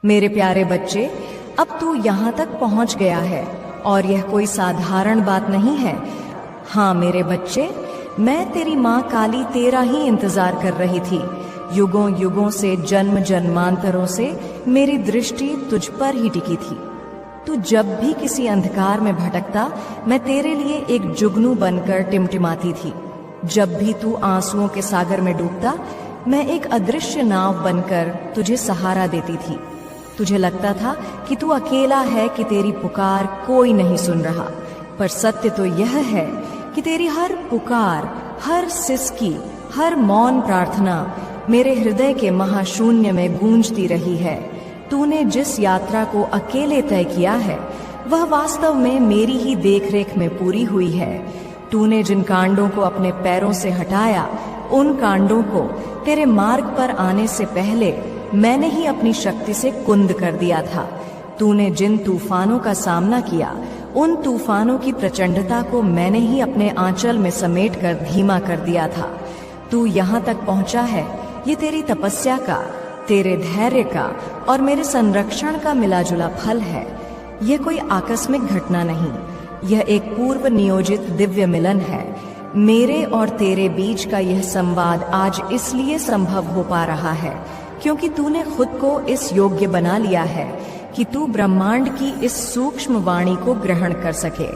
मेरे प्यारे बच्चे, अब तू यहाँ तक पहुँच गया है और यह कोई साधारण बात नहीं है। हाँ मेरे बच्चे, मैं तेरी माँ काली तेरा ही इंतजार कर रही थी। युगों युगों से, जन्म जन्मांतरों से मेरी दृष्टि तुझ पर ही टिकी थी। तू जब भी किसी अंधकार में भटकता, मैं तेरे लिए एक जुगनू बनकर टिमटिमाती थी। जब भी तू आंसुओं के सागर में डूबता, मैं एक अदृश्य नाव बनकर तुझे सहारा देती थी। तुझे लगता था कि तू अकेला है, कि तेरी पुकार कोई नहीं सुन रहा, पर सत्य तो यह है कि तेरी हर पुकार, हर सिसकी, हर मौन प्रार्थना मेरे हृदय के महाशून्य में गूंजती रही है। तूने जिस यात्रा को अकेले तय किया है, वह वास्तव में मेरी ही देखरेख में पूरी हुई है। तूने जिन कांडों को अपने पैरों से हटाया, उन कांडों को तेरे मार्ग पर आने से पहले मैंने ही अपनी शक्ति से कुंद कर दिया था। तूने जिन तूफानों का सामना किया, उन तूफानों की प्रचंडता को मैंने ही अपने आंचल में समेट कर धीमा कर दिया था। तू यहाँ तक पहुँचा है, ये तेरी तपस्या का, तेरे धैर्य का और मेरे संरक्षण का मिलाजुला फल है। यह कोई आकस्मिक घटना नहीं, यह एक पूर्व नियोजित दिव्य मिलन है। मेरे और तेरे बीच का यह संवाद आज इसलिए संभव हो पा रहा है क्योंकि तूने खुद को इस योग्य बना लिया है कि तू ब्रह्मांड की इस सूक्ष्म वाणी को ग्रहण कर सके।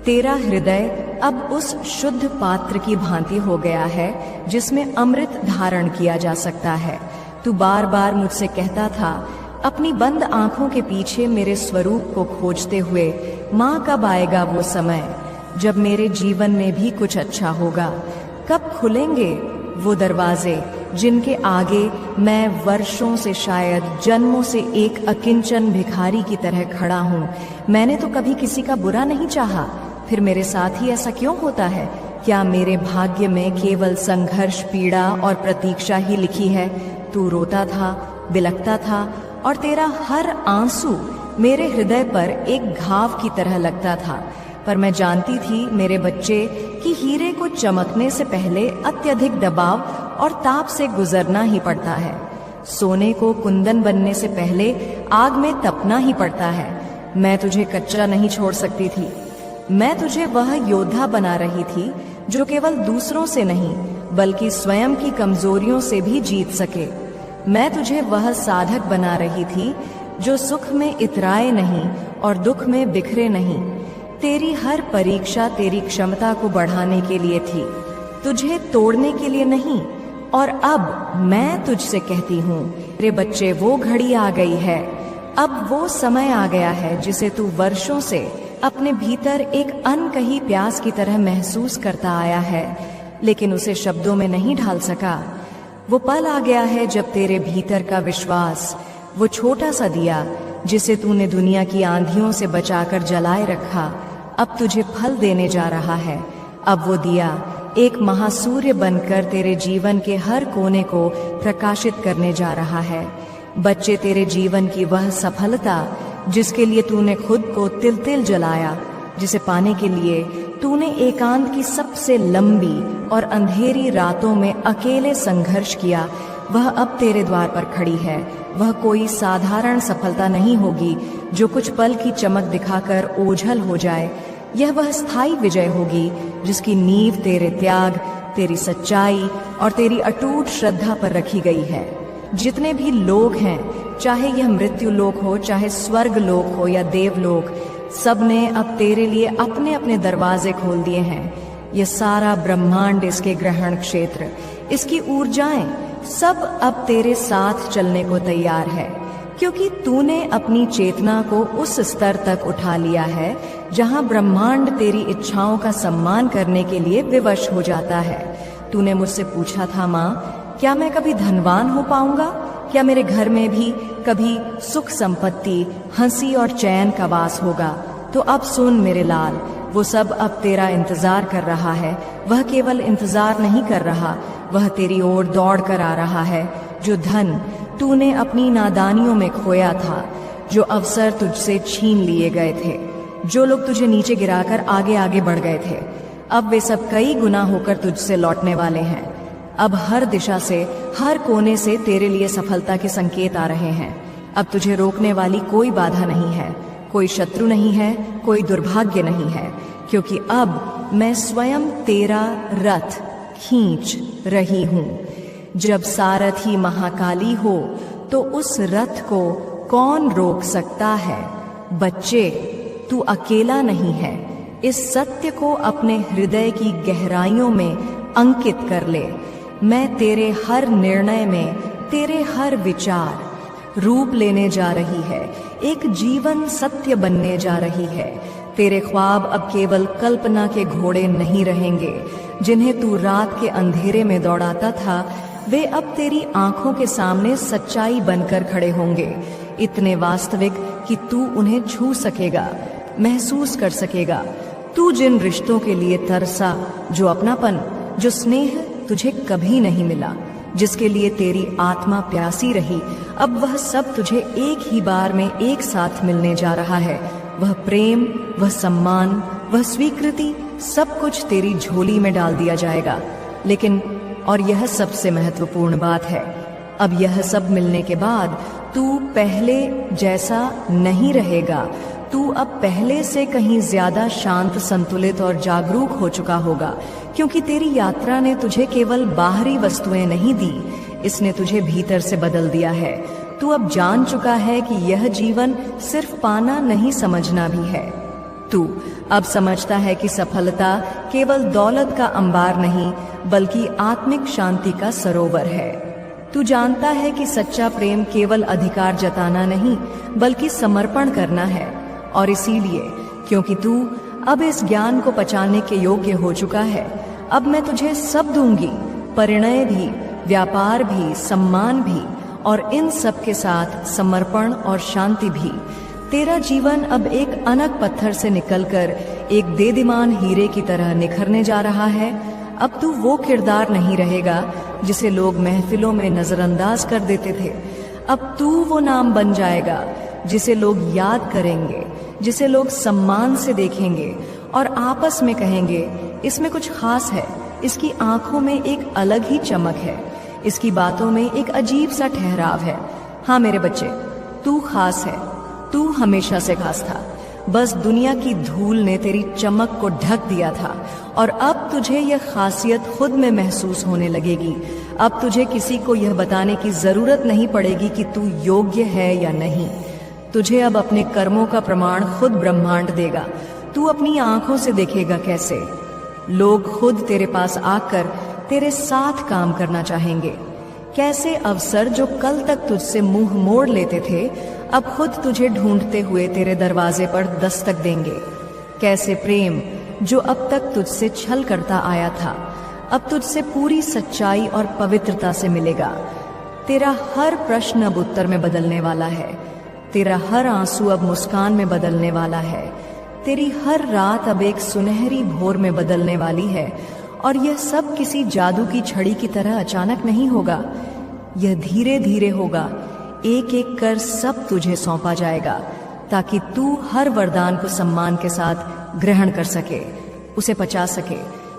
तेरा हृदय अब उस शुद्ध पात्र की भांति हो गया है जिसमें अमृत धारण किया जा सकता है। तू बार बार मुझसे कहता था, अपनी बंद आंखों के पीछे मेरे स्वरूप को खोजते हुए, माँ कब आएगा वो समय जब मेरे जीवन में भी कुछ अच्छा होगा? कब खुलेंगे वो दरवाजे जिनके आगे मैं वर्षों से, शायद जन्मों से एक अकिंचन भिखारी की तरह खड़ा हूँ? मैंने तो कभी किसी का बुरा नहीं चाहा, फिर मेरे साथ ही ऐसा क्यों होता है? क्या मेरे भाग्य में केवल संघर्ष, पीड़ा और प्रतीक्षा ही लिखी है? तू रोता था, बिलखता था और तेरा हर आंसू मेरे हृदय पर एक घाव की तरह लगता था। पर मैं जानती थी मेरे बच्चे कि हीरे को चमकने से पहले अत्यधिक दबाव और ताप से गुजरना ही पड़ता है। सोने को कुंदन बनने से पहले आग में तपना ही पड़ता है। मैं तुझे कच्चा नहीं छोड़ सकती थी। मैं तुझे वह योद्धा बना रही थी जो केवल दूसरों से नहीं बल्कि स्वयं की कमजोरियों से भी जीत सके। मैं तुझे वह साधक बना रही थी जो सुख में इतराए नहीं और दुख में बिखरे नहीं। तेरी हर परीक्षा तेरी क्षमता को बढ़ाने के लिए थी, तुझे तोड़ने के लिए नहीं। और अब मैं तुझसे कहती हूँ, तेरे बच्चे, वो घड़ी आ गई है, अब वो समय आ गया है जिसे तू वर्षों से अपने भीतर एक अनकही प्यास की तरह महसूस करता आया है, लेकिन उसे शब्दों में नहीं ढाल सका। वो पल आ गया है जब तेरे भीतर का विश्वास, वो छोटा सा दिया जिसे तूने दुनिया की आंधियों से बचाकर जलाए रखा, अब तुझे फल देने जा रहा है। अब वो दिया एक महासूर्य बनकर तेरे जीवन के हर कोने को प्रकाशित करने जा रहा है। बच्चे, तेरे जीवन की वह सफलता जिसके लिए तूने खुद को तिल तिल जलाया, जिसे पाने के लिए तूने एकांत की सबसे लंबी और अंधेरी रातों में अकेले संघर्ष किया, वह अब तेरे द्वार पर खड़ी है। वह कोई साधारण सफलता नहीं होगी जो कुछ पल की चमक दिखाकर ओझल हो जाए। यह वह स्थायी विजय होगी जिसकी नींव तेरे त्याग, तेरी सच्चाई और तेरी अटूट श्रद्धा पर रखी गई है। जितने भी लोग हैं, चाहे यह मृत्यु लोक हो, चाहे स्वर्ग लोक हो या देवलोक, सब ने अब तेरे लिए अपने अपने दरवाजे खोल दिए हैं। यह सारा ब्रह्मांड, इसके ग्रहण क्षेत्र, इसकी ऊर्जाएं सब अब तेरे साथ चलने को तैयार है, क्योंकि तूने अपनी चेतना को उस स्तर तक उठा लिया है जहां ब्रह्मांड तेरी इच्छाओं का सम्मान करने के लिए विवश हो जाता है। तूने मुझसे पूछा था, माँ, क्या मैं कभी धनवान हो पाऊंगा? क्या मेरे घर में भी कभी सुख संपत्ति, हंसी और चैन का वास होगा? तो अब सुन मेरे लाल, वो सब अब तेरा इंतजार कर रहा है। वह केवल इंतजार नहीं कर रहा, वह तेरी ओर दौड़ कर आ रहा है। जो धन तूने अपनी नादानियों में खोया था, जो अवसर तुझसे छीन लिए गए थे, जो लोग तुझे नीचे गिराकर आगे आगे बढ़ गए थे, अब वे सब कई गुना होकर तुझसे लौटने वाले हैं। अब हर दिशा से, हर कोने से तेरे लिए सफलता के संकेत आ रहे हैं। अब तुझे रोकने वाली कोई बाधा नहीं है, कोई शत्रु नहीं है, कोई दुर्भाग्य नहीं है, क्योंकि अब मैं स्वयं तेरा रथ खींच रही हूं। जब सारथी महाकाली हो तो उस रथ को कौन रोक सकता है? बच्चे, तू अकेला नहीं है। इस सत्य को अपने हृदय की गहराइयों में अंकित कर ले। मैं तेरे हर निर्णय में, तेरे हर विचार रूप लेने जा रही है, एक जीवन सत्य बनने जा रही है। तेरे ख्वाब अब केवल कल्पना के घोड़े नहीं रहेंगे। जिन्हें तू रात के अंधेरे में दौड़ाता था, वे अब तेरी आंखों के सामने सच्चाई बनकर खड़े होंगे, इतने वास्तविक कि तू उन्हें छू सकेगा, महसूस कर सकेगा। तू जिन रिश्तों के लिए तरसा, जो अपनापन, जो स्नेह तुझे कभी नहीं मिला, जिसके लिए तेरी आत्मा प्यासी रही, अब वह सब तुझे एक ही बार में एक साथ मिलने जा रहा है। वह प्रेम, वह सम्मान, वह स्वीकृति, सब कुछ तेरी झोली में डाल दिया जाएगा। लेकिन और यह सबसे महत्वपूर्ण बात है, अब यह सब मिलने के बाद तू पहले जैसा नहीं रहेगा। तू अब पहले से कहीं ज्यादा शांत, संतुलित और जागरूक हो चुका होगा, क्योंकि तेरी यात्रा ने तुझे केवल बाहरी वस्तुएं नहीं दी, इसने तुझे भीतर से बदल दिया है। तू अब जान चुका है कि यह जीवन सिर्फ पाना नहीं, समझना भी है। तू अब समझता है कि सफलता केवल दौलत का अंबार नहीं, बल्कि आत्मिक शांति का सरोवर है। तू जानता है कि सच्चा प्रेम केवल अधिकार जताना नहीं, बल्कि समर्पण करना है। और इसीलिए, क्योंकि तू अब इस ज्ञान को पचाने के योग्य हो चुका है, अब मैं तुझे सब दूंगी, परिणय भी, व्यापार भी, सम्मान भी, और इन सब के साथ समर्पण और शांति भी। तेरा जीवन अब एक अनक पत्थर से निकलकर एक देदीमान हीरे की तरह निखरने जा रहा है। अब तू वो किरदार नहीं रहेगा जिसे लोग महफिलों में नजरअंदाज कर देते थे। अब तू वो नाम बन जाएगा जिसे लोग याद करेंगे, जिसे लोग सम्मान से देखेंगे और आपस में कहेंगे, इसमें कुछ खास है, इसकी आंखों में एक अलग ही चमक है, इसकी बातों में एक अजीब सा ठहराव है। हाँ मेरे बच्चे, तू खास है, तू हमेशा से खास था। बस दुनिया की धूल ने तेरी चमक को ढक दिया था, और अब तुझे यह खासियत खुद में महसूस होने लगेगी। अब तुझे किसी को यह बताने की जरूरत नहीं पड़ेगी कि तू योग्य है या नहीं। तुझे अब अपने कर्मों का प्रमाण खुद ब्रह्मांड देगा। तू अपनी आंखों से देखेगा कैसे लोग खुद तेरे पास आकर तेरे साथ काम करना चाहेंगे। कैसे अवसर जो कल तक तुझसे मुंह मोड़ लेते थे, अब खुद तुझे ढूंढते हुए तेरे दरवाजे पर दस्तक देंगे। कैसे प्रेम जो अब तक तुझसे छल करता आया था, अब तुझसे पूरी सच्चाई और पवित्रता से मिलेगा। तेरा हर प्रश्न अब उत्तर में बदलने वाला है। तेरा हर आंसू अब मुस्कान में बदलने वाला है। तेरी हर रात अब एक सुनहरी भोर में बदलने वाली है। और यह सब किसी जादू की छड़ी की तरह अचानक नहीं होगा। यह धीरे धीरे होगा। एक एक कर सब तुझे सौंपा जाएगा, ताकि तू हर वरदान को सम्मान के साथ ग्रहण कर सके, उसे पचा सके।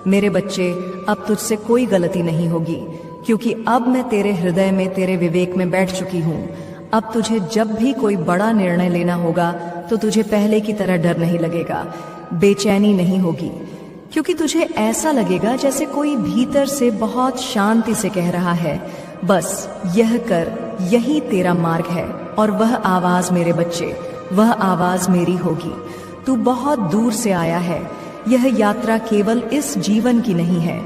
मेरे बच्चे, अब तुझसे कोई गलती नहीं होगी, क्योंकि अब मैं तेरे हृदय में, तेरे विवेक में बैठ चुकी हूँ। अब तुझे जब भी कोई बड़ा निर्णय लेना होगा तो तुझे पहले की तरह डर नहीं लगेगा, बेचैनी नहीं होगी, क्योंकि तुझे ऐसा लगेगा जैसे कोई भीतर से बहुत शांति से कह रहा है, बस यह कर, यही तेरा मार्ग है। और वह आवाज मेरे बच्चे, वह आवाज मेरी होगी। तू बहुत दूर से आया है। यह यात्रा केवल इस जीवन की नहीं है।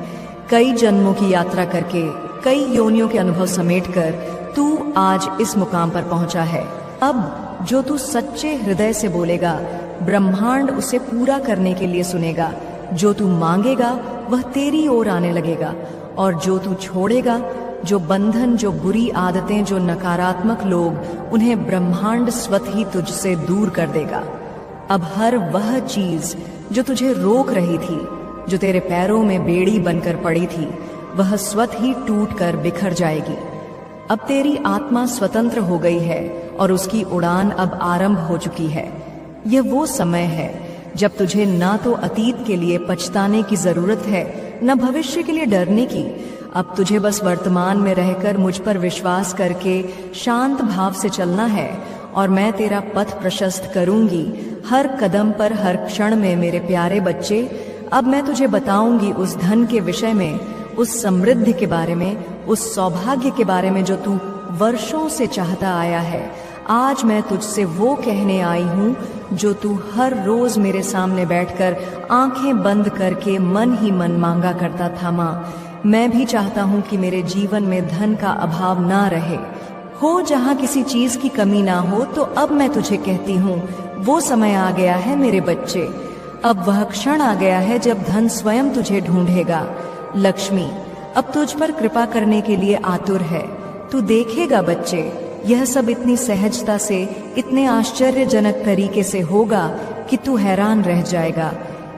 कई जन्मों की यात्रा करके, कई योनियों के अनुभव समेटकर तू आज इस मुकाम पर पहुंचा है। अब जो तू सच्चे हृदय से बोलेगा, ब्रह्मांड उसे पूरा करने के लिए सुनेगा। जो तू मांगेगा वह तेरी ओर आने लगेगा, और जो तू छोड़ेगा, जो बंधन, जो बुरी आदतें, जो नकारात्मक लोग, उन्हें ब्रह्मांड स्वतः ही तुझसे दूर कर देगा। अब हर वह चीज जो तुझे रोक रही थी, जो तेरे पैरों में बेड़ी बनकर पड़ी थी, वह स्वतः ही टूटकर बिखर जाएगी। अब तेरी आत्मा स्वतंत्र हो गई है और उसकी उड़ान अब आरंभ हो चुकी है। यह वो समय है जब तुझे ना तो अतीत के लिए पछताने की जरूरत है, न भविष्य के लिए डरने की। अब तुझे बस वर्तमान में रहकर मुझ पर विश्वास करके शांत भाव से चलना है और मैं तेरा पथ प्रशस्त करूंगी हर कदम पर, हर क्षण में। मेरे प्यारे बच्चे, अब मैं तुझे बताऊंगी उस धन के विषय में, उस समृद्धि के बारे में, उस सौभाग्य के बारे में जो तू वर्षों से चाहता आया है। आज मैं तुझसे वो कहने आई हूँ जो तू हर रोज मेरे सामने बैठकर आंखें बंद करके मन ही मन मांगा करता था। माँ, मैं भी चाहता हूँ कि मेरे जीवन में धन का अभाव ना रहे, हो जहाँ किसी चीज की कमी ना हो। तो अब मैं तुझे कहती हूँ, वो समय आ गया है मेरे बच्चे, अब वह क्षण आ गया है जब धन स्वयं तुझे ढूंढेगा। लक्ष्मी अब तुझ पर कृपा करने के लिए आतुर है। तू देखेगा बच्चे, यह सब इतनी सहजता से, इतने आश्चर्यजनक तरीके से होगा कि तू हैरान रह जाएगा।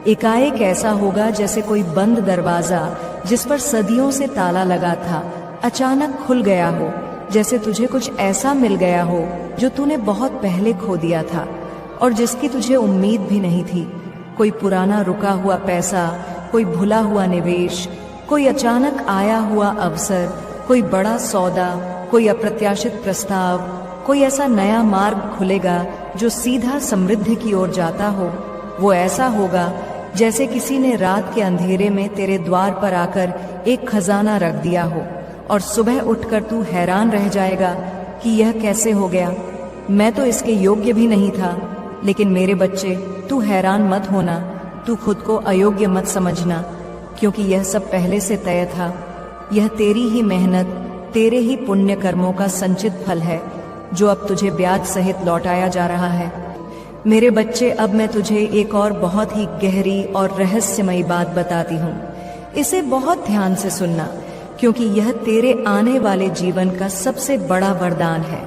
एकाएक ऐसा होगा जैसे कोई बंद दरवाजा जिस पर सदियों से ताला लगा था अचानक खुल गया हो, जैसे तुझे कुछ ऐसा मिल गया हो जो तूने बहुत पहले खो दिया था और जिसकी तुझे उम्मीद भी नहीं थी। कोई पुराना रुका हुआ पैसा, कोई भुला हुआ निवेश, कोई अचानक आया हुआ अवसर, कोई बड़ा सौदा, कोई अप्रत्याशित प्रस्ताव, कोई ऐसा नया मार्ग खुलेगा जो सीधा समृद्धि की ओर जाता हो। वो ऐसा होगा जैसे किसी ने रात के अंधेरे में तेरे द्वार पर आकर एक खजाना रख दिया हो और सुबह उठकर तू हैरान रह जाएगा कि यह कैसे हो गया, मैं तो इसके योग्य भी नहीं था। लेकिन मेरे बच्चे, तू हैरान मत होना, तू खुद को अयोग्य मत समझना, क्योंकि यह सब पहले से तय था। यह तेरी ही मेहनत, तेरे ही पुण्य कर्मों का संचित फल है जो अब तुझे ब्याज सहित लौटाया जा रहा है। मेरे बच्चे, अब मैं तुझे एक और बहुत ही गहरी और रहस्यमयी बात बताती हूँ। इसे बहुत ध्यान से सुनना, क्योंकि यह तेरे आने वाले जीवन का सबसे बड़ा वरदान है।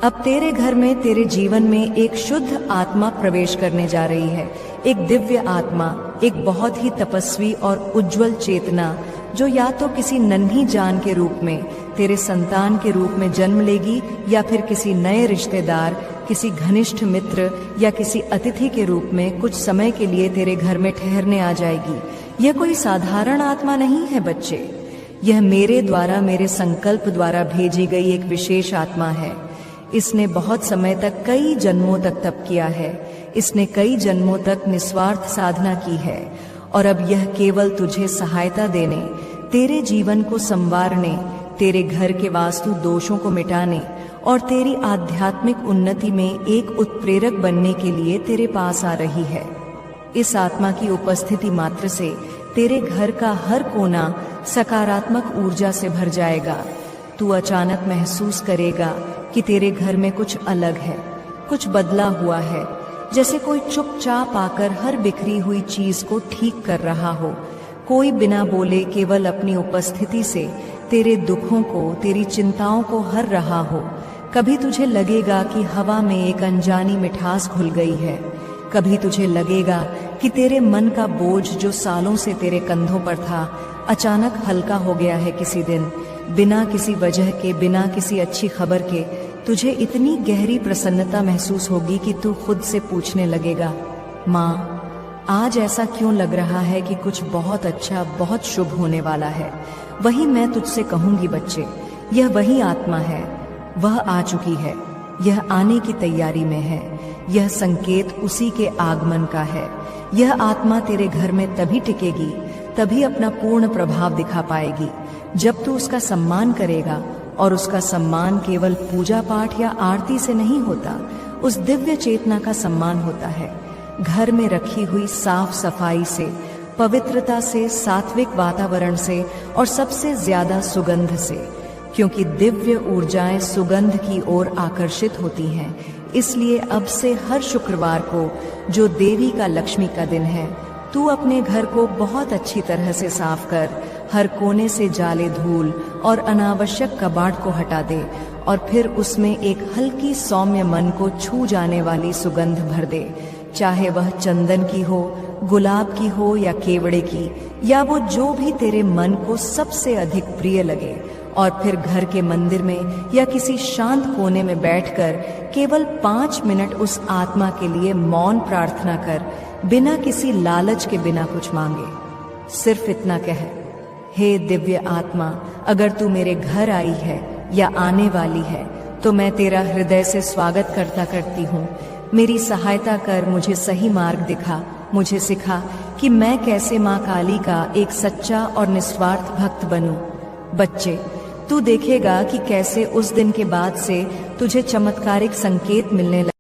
अब तेरे घर में, तेरे जीवन में एक शुद्ध आत्मा प्रवेश करने जा रही है, एक दिव्य आत्मा, एक बहुत ही तपस्वी और उज्जवल चेतना, जो या तो किसी नन्ही जान के रूप में, तेरे संतान के रूप में जन्म लेगी, या फिर किसी नए रिश्तेदार, किसी घनिष्ठ मित्र या किसी अतिथि के रूप में कुछ समय के लिए तेरे घर में ठहरने आ जाएगी। यह कोई साधारण आत्मा नहीं है बच्चे, यह मेरे द्वारा, मेरे संकल्प द्वारा भेजी गई एक विशेष आत्मा है। इसने बहुत समय तक, कई जन्मों तक तप किया है, इसने कई जन्मों तक निस्वार्थ साधना की है और अब यह केवल तुझे सहायता देने, तेरे जीवन को संवारने, तेरे घर के वास्तु दोषों को मिटाने और तेरी आध्यात्मिक उन्नति में एक उत्प्रेरक बनने के लिए तेरे पास आ रही है। इस आत्मा की उपस्थिति मात्र से तेरे घर का हर कोना सकारात्मक ऊर्जा से भर जाएगा। तू अचानक महसूस करेगा कि तेरे घर में कुछ अलग है, कुछ बदला हुआ है, जैसे कोई चुपचाप आकर हर बिखरी हुई चीज को ठीक कर रहा हो। कोई बिना बोले, केवल अपनी उपस्थिति से तेरे दुखों को, तेरी चिंताओं को हर रहा हो। कभी तुझे लगेगा कि हवा में एक अनजानी मिठास घुल गई है, कभी तुझे लगेगा कि तेरे मन का बोझ जो सालों से तेरे कंधों पर था अचानक हल्का हो गया है। किसी दिन बिना किसी वजह के, बिना किसी अच्छी खबर के तुझे इतनी गहरी प्रसन्नता महसूस होगी कि तू खुद से पूछने लगेगा, माँ आज ऐसा क्यों लग रहा है कि कुछ बहुत अच्छा, बहुत शुभ होने वाला है। वही मैं तुझसे कहूंगी बच्चे, यह वही आत्मा है, वह आ चुकी है, यह आने की तैयारी में है, यह संकेत उसी के आगमन का है। यह आत्मा तेरे घर में तभी टिकेगी, तभी अपना पूर्ण प्रभाव दिखा पाएगी जब तू उसका सम्मान करेगा। और उसका सम्मान केवल पूजा पाठ या आरती से नहीं होता, उस दिव्य चेतना का सम्मान होता है घर में रखी हुई साफ सफाई से, पवित्रता से, सात्विक वातावरण से और सबसे ज्यादा सुगंध से, क्योंकि दिव्य ऊर्जाएं सुगंध की ओर आकर्षित होती हैं। इसलिए अब से हर शुक्रवार को, जो देवी का लक्ष्मी का दिन है, तू अपने घर को बहुत अच्छी तरह से साफ कर, हर कोने से जाले धूल और अनावश्यक कबाड़ को हटा दे और फिर उसमें एक हल्की सौम्य मन को छू जाने वाली सुगंध भर दे, चाहे वह चंदन की हो, गुलाब की हो या केवड़े की, या वो जो भी तेरे मन को सबसे अधिक प्रिय लगे। और फिर घर के मंदिर में या किसी शांत कोने में बैठकर केवल 5 मिनट उस आत्मा के लिए मौन प्रार्थना कर, बिना किसी लालच के, बिना कुछ मांगे। सिर्फ इतना कह, हे दिव्य आत्मा, अगर तू मेरे घर आई है या आने वाली है तो मैं तेरा हृदय से स्वागत करती हूँ। मेरी सहायता कर, मुझे सही मार्ग दिखा, मुझे सिखा कि मैं कैसे माँ काली का एक सच्चा और निस्वार्थ भक्त बनूं। बच्चे, तू देखेगा कि कैसे उस दिन के बाद से तुझे चमत्कारिक संकेत मिलने लगे।